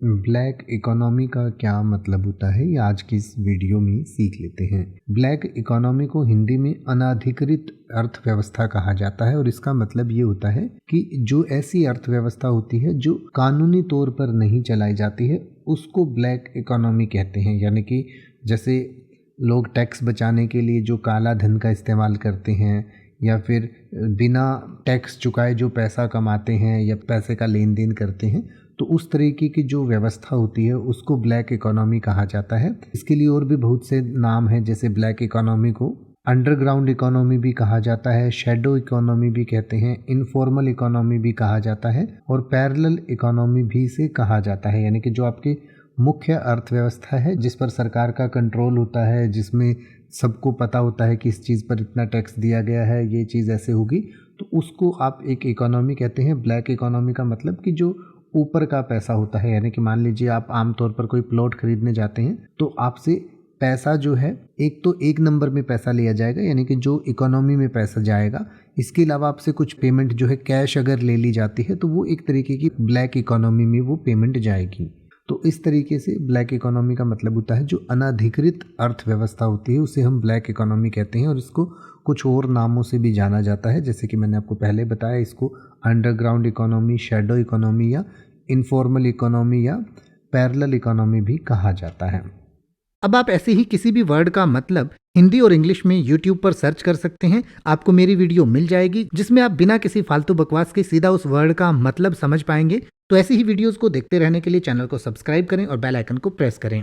Black economy का क्या मतलब होता है, ये आज की इस वीडियो में सीख लेते हैं। ब्लैक इकोनॉमी को हिंदी में अनाधिकृत अर्थव्यवस्था कहा जाता है और इसका मतलब ये होता है कि जो ऐसी अर्थव्यवस्था होती है जो कानूनी तौर पर नहीं चलाई जाती है उसको ब्लैक इकोनॉमी कहते हैं। यानी कि जैसे लोग टैक्स बचाने के लिए जो काला धन का इस्तेमाल करते हैं या फिर बिना टैक्स चुकाए जो पैसा कमाते हैं या पैसे का लेन देन करते हैं, तो उस तरीके की जो व्यवस्था होती है उसको ब्लैक इकोनॉमी कहा जाता है। इसके लिए और भी बहुत से नाम हैं, जैसे ब्लैक इकोनॉमी को अंडरग्राउंड इकोनॉमी भी कहा जाता है, शैडो इकोनॉमी भी कहते हैं, इनफॉर्मल इकोनॉमी भी कहा जाता है और पैरेलल इकोनॉमी भी से कहा जाता है। यानी कि जो आपकी मुख्य अर्थव्यवस्था है जिस पर सरकार का कंट्रोल होता है, जिसमें सबको पता होता है कि इस चीज़ पर इतना टैक्स दिया गया है, ये चीज़ ऐसे होगी, तो उसको आप एक इकोनॉमी कहते हैं। ब्लैक इकोनॉमी का मतलब कि जो ऊपर का पैसा होता है, यानी कि मान लीजिए आप आमतौर पर कोई प्लॉट खरीदने जाते हैं तो आपसे पैसा जो है एक तो एक नंबर में पैसा लिया जाएगा, यानी कि जो इकोनॉमी में पैसा जाएगा। इसके अलावा आपसे कुछ पेमेंट जो है कैश अगर ले ली जाती है तो वो एक तरीके की ब्लैक इकोनॉमी में वो पेमेंट जाएगी। तो इस तरीके से ब्लैक इकोनॉमी का मतलब होता है जो अनाधिकृत अर्थव्यवस्था होती है उसे हम ब्लैक इकोनॉमी कहते हैं और इसको कुछ और नामों से भी जाना जाता है, जैसे कि मैंने आपको पहले बताया। इसको अंडरग्राउंड इकोनॉमी, शैडो इकोनॉमी या इनफॉर्मल इकोनॉमी या पैरेलल इकोनॉमी भी कहा जाता है। अब आप ऐसे ही किसी भी वर्ड का मतलब हिंदी और इंग्लिश में YouTube पर सर्च कर सकते हैं। आपको मेरी वीडियो मिल जाएगी जिसमें आप बिना किसी फालतू बकवास के सीधा उस वर्ड का मतलब समझ पाएंगे। तो ऐसी ही वीडियोस को देखते रहने के लिए चैनल को सब्सक्राइब करें और बेल आइकन को प्रेस करें।